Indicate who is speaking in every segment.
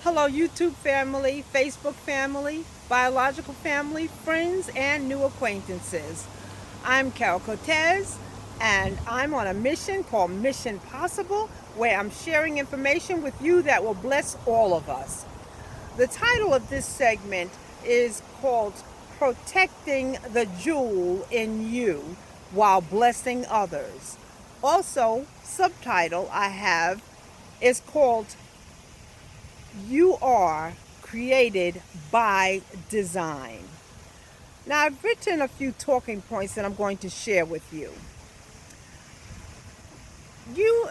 Speaker 1: Hello, YouTube family, Facebook family, biological family, friends, and new acquaintances. I'm Carol Cortez, and I'm on a mission called Mission Possible, where I'm sharing information with you that will bless all of us. The title of this segment is called Protecting the Jewel in You While Blessing Others. Also, subtitle I have is called You Are Created by Design. Now, I've written a few talking points that I'm going to share with you. You,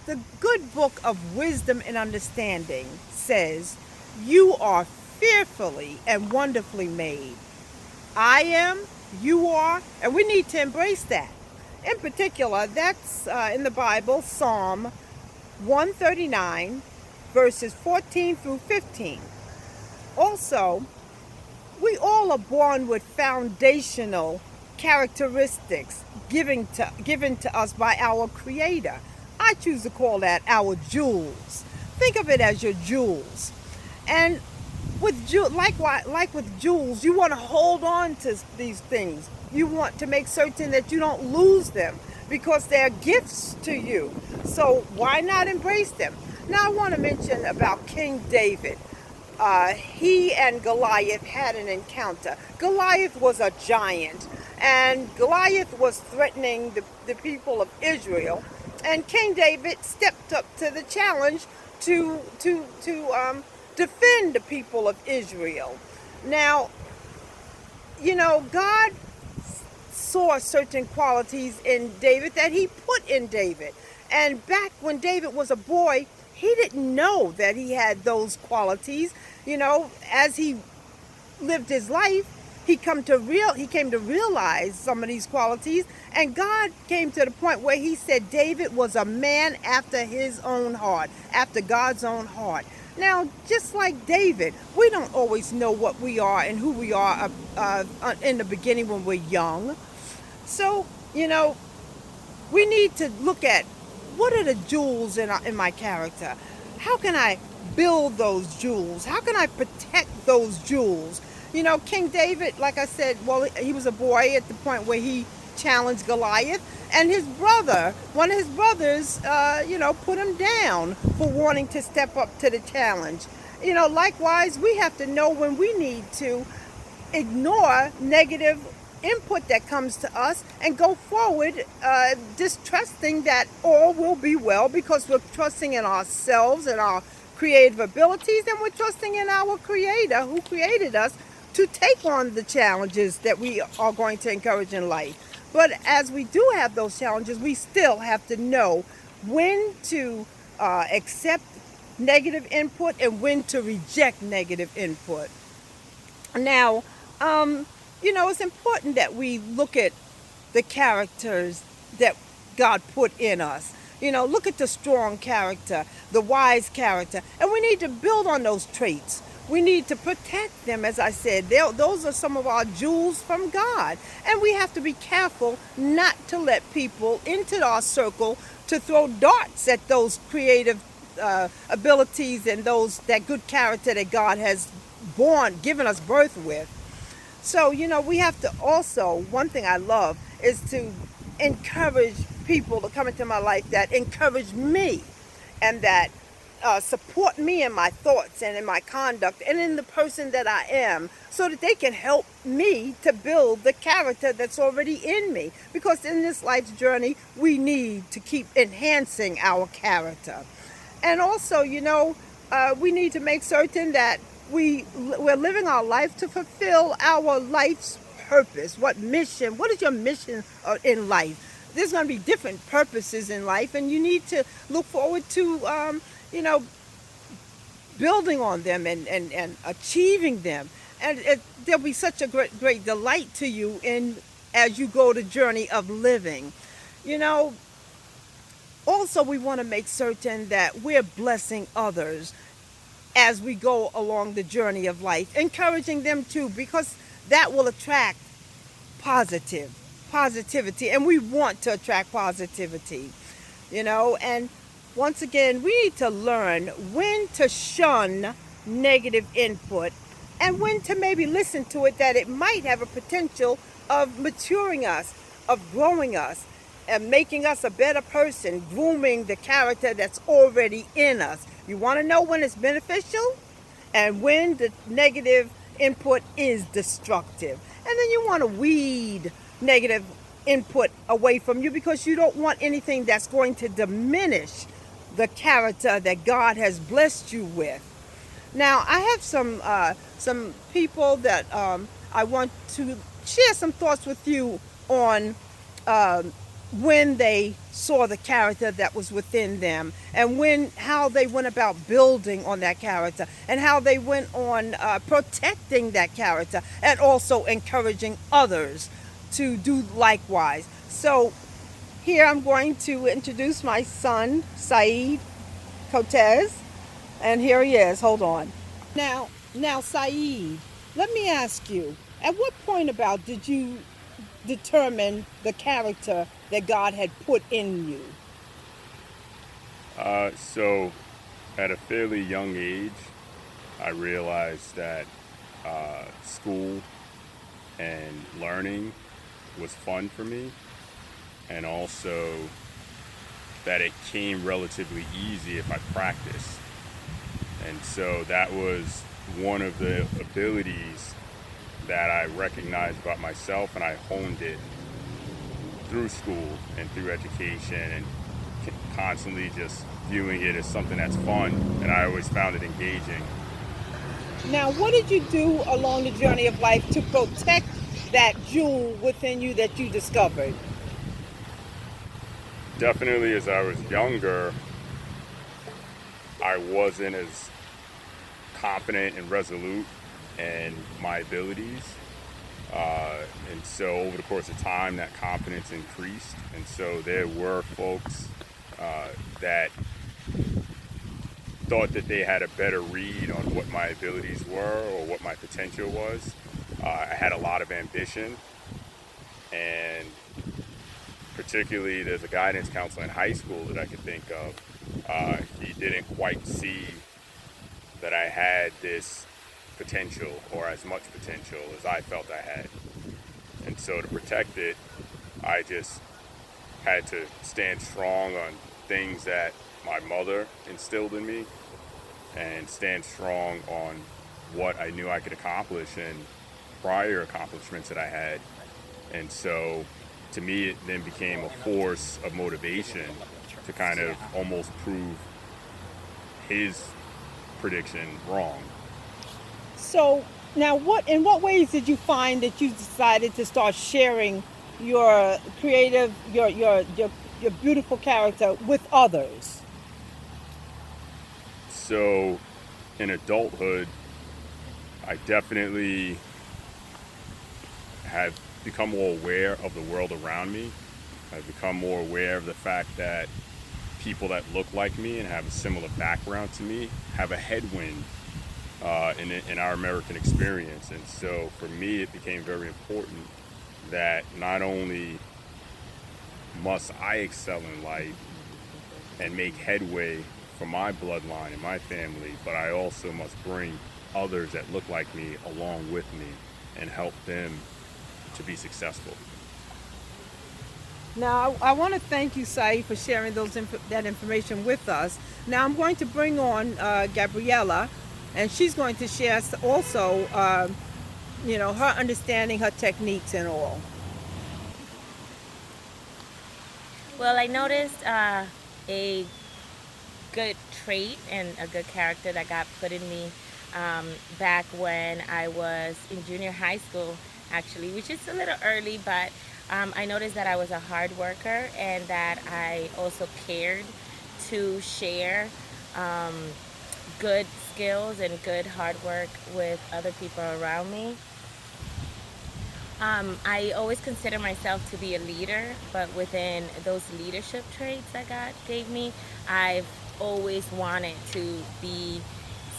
Speaker 1: the good book of wisdom and understanding says, you are fearfully and wonderfully made. I am, you are, and we need to embrace that. In particular, that's in the Bible, Psalm 139, verses 14 through 15. Also, we all are born with foundational characteristics given to us by our Creator. I choose to call that our jewels. Think of it as your jewels. And like with jewels, you want to hold on to these things. You want to make certain that you don't lose them because they're gifts to you. So why not embrace them? Now I want to mention about King David. He and Goliath had an encounter. Goliath was a giant, and Goliath was threatening the people of Israel. And King David stepped up to the challenge to defend the people of Israel. Now, God saw certain qualities in David that he put in David. And back when David was a boy, he didn't know that he had those qualities. As he lived his life, he came to realize some of these qualities, and God came to the point where he said David was a man after his own heart, after God's own heart. Now, just like David, we don't always know what we are and who we are in the beginning when we're young. So, we need to look at what are the jewels in my character. How can I build those jewels? How can I protect those jewels? King David, like I said, well, he was a boy at the point where he challenged Goliath, and one of his brothers, put him down for wanting to step up to the challenge. Likewise, we have to know when we need to ignore negative input that comes to us and go forward, distrusting that all will be well, because we're trusting in ourselves and our creative abilities, and we're trusting in our Creator who created us to take on the challenges that we are going to encourage in life. But as we do have those challenges, we still have to know when to accept negative input and when to reject negative input. Now, it's important that we look at the characters that God put in us. Look at the strong character, the wise character, and we need to build on those traits. We need to protect them, as I said. Those are some of our jewels from God. And we have to be careful not to let people into our circle to throw darts at those creative abilities and that good character that God has given us birth with. So, we have to also, one thing I love is to encourage people to come into my life that encourage me and that support me in my thoughts and in my conduct and in the person that I am, so that they can help me to build the character that's already in me. Because in this life's journey, we need to keep enhancing our character. And also, we need to make certain that we're living our life to fulfill our life's purpose. What is your mission in life? There's going to be different purposes in life, and you need to look forward to, building on them and achieving them. And there'll be such a great delight to you as you go the journey of living. Also, we want to make certain that we're blessing others as we go along the journey of life, encouraging them too, because that will attract positivity, and we want to attract positivity, and Once again, we need to learn when to shun negative input and when to maybe listen to it, that it might have a potential of maturing us, of growing us, and making us a better person, grooming the character that's already in us. You want to know when it's beneficial and when the negative input is destructive. And then you want to weed negative input away from you, because you don't want anything that's going to diminish the character that God has blessed you with. Now, I have some people that I want to share some thoughts with you on when they saw the character that was within them, and how they went about building on that character, and how they went on protecting that character, and also encouraging others to do likewise. So here I'm going to introduce my son, Saeed Cortez, and here he is. Hold on. Now, Saeed, let me ask you, at what point about did you determine the character that God had put in you?
Speaker 2: So, at a fairly young age, I realized that school and learning was fun for me, and also that it came relatively easy if I practiced. And so that was one of the abilities that I recognized about myself, and I honed it through school and through education, and constantly just viewing it as something that's fun, and I always found it engaging.
Speaker 1: Now, what did you do along the journey of life to protect that jewel within you that you discovered?
Speaker 2: Definitely, as I was younger, I wasn't as confident and resolute in my abilities. And so over the course of time, that confidence increased. And so there were folks that thought that they had a better read on what my abilities were or what my potential was. I had a lot of ambition, and particularly there's a guidance counselor in high school that I could think of. He didn't quite see that I had this potential, or as much potential as I felt I had. And so to protect it, I just had to stand strong on things that my mother instilled in me, and stand strong on what I knew I could accomplish and prior accomplishments that I had. And so to me, it then became a force of motivation to kind of almost prove his prediction wrong.
Speaker 1: So now, in what ways did you find that you decided to start sharing your creative, your beautiful character with others?
Speaker 2: So in adulthood, I definitely have become more aware of the world around me. I've become more aware of the fact that people that look like me and have a similar background to me have a headwind in our American experience. And so for me, it became very important that not only must I excel in life and make headway for my bloodline and my family, but I also must bring others that look like me along with me and help them to be successful.
Speaker 1: Now, I want to thank you, Saeed, for sharing that information with us. Now, I'm going to bring on Gabriela, and she's going to share also, her understanding, her techniques, and all.
Speaker 3: Well, I noticed a good trait and a good character that got put in me back when I was in junior high school, actually, which is a little early, but I noticed that I was a hard worker and that I also cared to share good skills and good hard work with other people around me. I always consider myself to be a leader, but within those leadership traits that God gave me, I've always wanted to be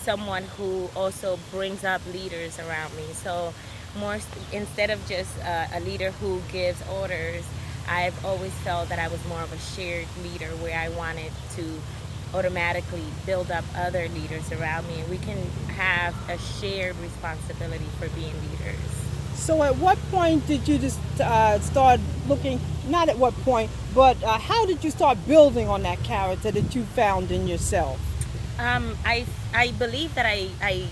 Speaker 3: someone who also brings up leaders around me. So more instead of just a leader who gives orders, I've always felt that I was more of a shared leader, where I wanted to automatically build up other leaders around me, and we can have a shared responsibility for being leaders.
Speaker 1: So at what point did you just start looking, not at what point, but how did you start building on that character that you found in yourself?
Speaker 3: I believe that I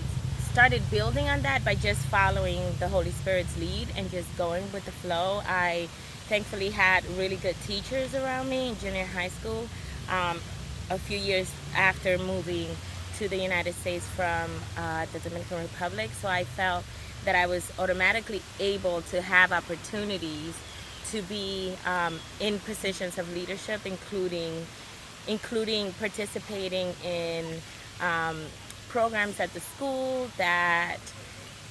Speaker 3: started building on that by just following the Holy Spirit's lead and just going with the flow. I thankfully had really good teachers around me in junior high school. Um, a few years after moving to the United States from the Dominican Republic, so I felt that I was automatically able to have opportunities to be in positions of leadership, including participating in um, programs at the school that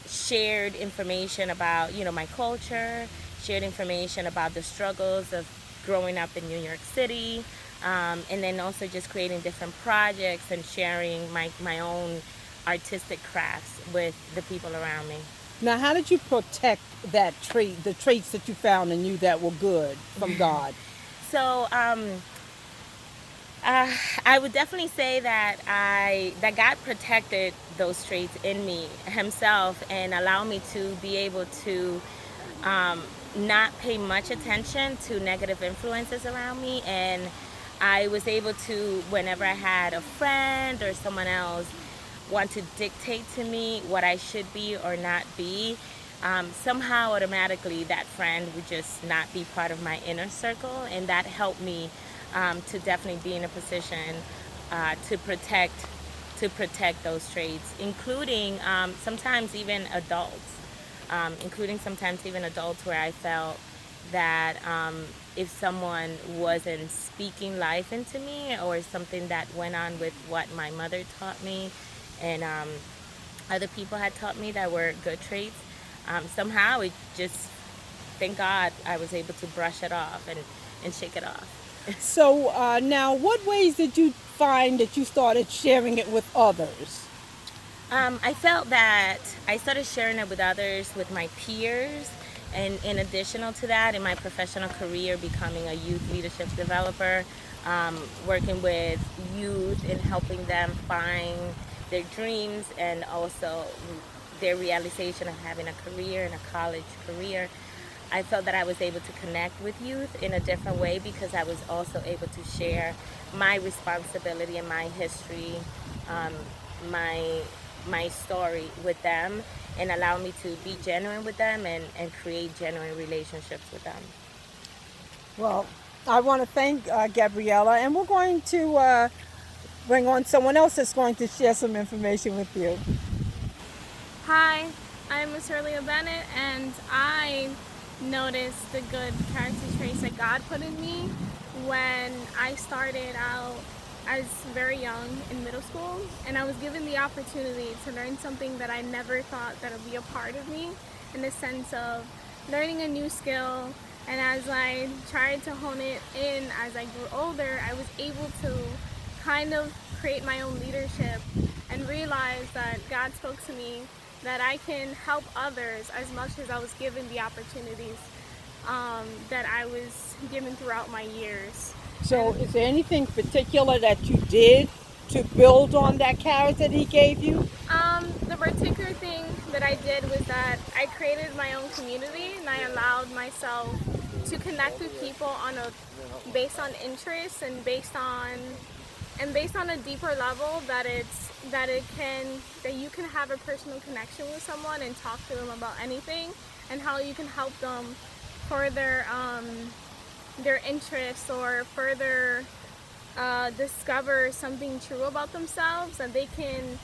Speaker 3: shared information about my culture, shared information about the struggles of growing up in New York City, and then also just creating different projects and sharing my own artistic crafts with the people around me.
Speaker 1: Now, how did you protect that trait, the traits that you found in you that were good from God?
Speaker 3: So I would definitely say that God protected those traits in me Himself and allowed me to be able to um, not pay much attention to negative influences around me, and I was able to, whenever I had a friend or someone else want to dictate to me what I should be or not be, somehow automatically that friend would just not be part of my inner circle, and that helped me to definitely be in a position to protect those traits, including sometimes even adults where I felt that if someone wasn't speaking life into me, or something that went on with what my mother taught me and other people had taught me that were good traits, somehow it just, thank God, I was able to brush it off and shake it off.
Speaker 1: So now, what ways did you find that you started sharing it with others?
Speaker 3: I felt that I started sharing it with others, with my peers, and in additional to that, in my professional career, becoming a youth leadership developer, working with youth and helping them find their dreams and also their realization of having a career and a college career. I felt that I was able to connect with youth in a different way because I was also able to share my responsibility and my history, um, my my story with them, and allow me to be genuine with them and create genuine relationships with them.
Speaker 1: Well, I want to thank Gabriela, and we're going to bring on someone else that's going to share some information with you.
Speaker 4: Hi, I'm Acerlia Bennet, and I noticed the good character traits that God put in me when I started out as very young in middle school, and I was given the opportunity to learn something that I never thought that would be a part of me, in the sense of learning a new skill. And as I tried to hone it in as I grew older, I was able to kind of create my own leadership and realize that God spoke to me that I can help others as much as I was given the opportunities that I was given throughout my years.
Speaker 1: So, is there anything particular that you did to build on that character that he gave you?
Speaker 4: The particular thing that I did was that I created my own community, and I allowed myself to connect with people based on interests and based on a deeper level, that you can have a personal connection with someone and talk to them about anything, and how you can help them further their interests, or further discover something true about themselves, that they can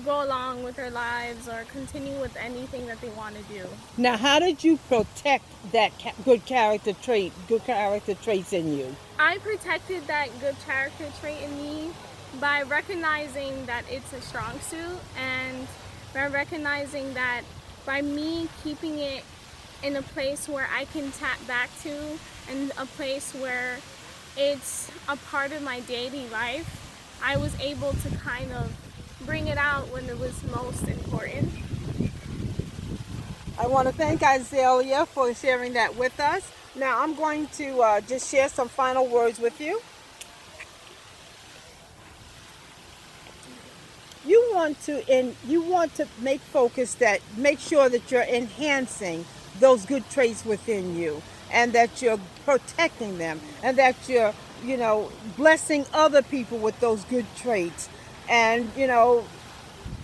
Speaker 4: go along with their lives or continue with anything that they want to do.
Speaker 1: Now, how did you protect that good character traits in you?
Speaker 4: I protected that good character trait in me by recognizing that it's a strong suit, and by recognizing that by me keeping it in a place where I can tap back to, and a place where it's a part of my daily life, I was able to kind of bring it out when it was most important.
Speaker 1: I want to thank Acerlia for sharing that with us. Now, I'm going to just share some final words with you. you want to make focus that make sure that you're enhancing those good traits within you, and that you're protecting them, and that you're, blessing other people with those good traits. And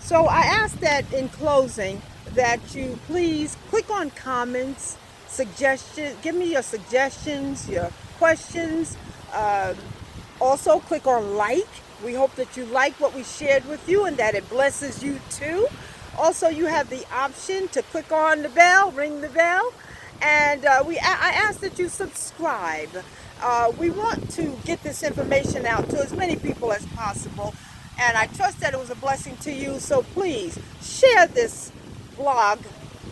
Speaker 1: so I ask that in closing that you please click on comments, suggestions, give me your suggestions, your questions. Also click on like. We hope that you like what we shared with you and that it blesses you too. Also, you have the option to click on the bell, ring the bell, and I ask that you subscribe. We want to get this information out to as many people as possible, and I trust that it was a blessing to you. So please share this blog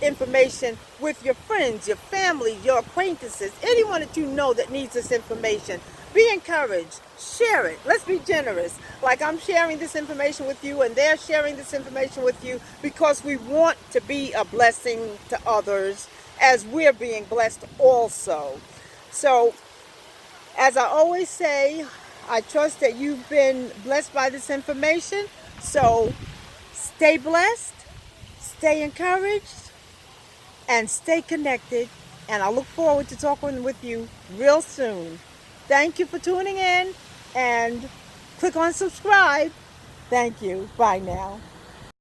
Speaker 1: information with your friends, your family, your acquaintances, anyone that you know that needs this information. Be encouraged. Share it. Let's be generous. Like I'm sharing this information with you and they're sharing this information with you, because we want to be a blessing to others as we're being blessed also. So, as I always say, I trust that you've been blessed by this information. So, stay blessed, stay encouraged, and stay connected. And I look forward to talking with you real soon. Thank you for tuning in, and click on subscribe. Thank you. Bye now.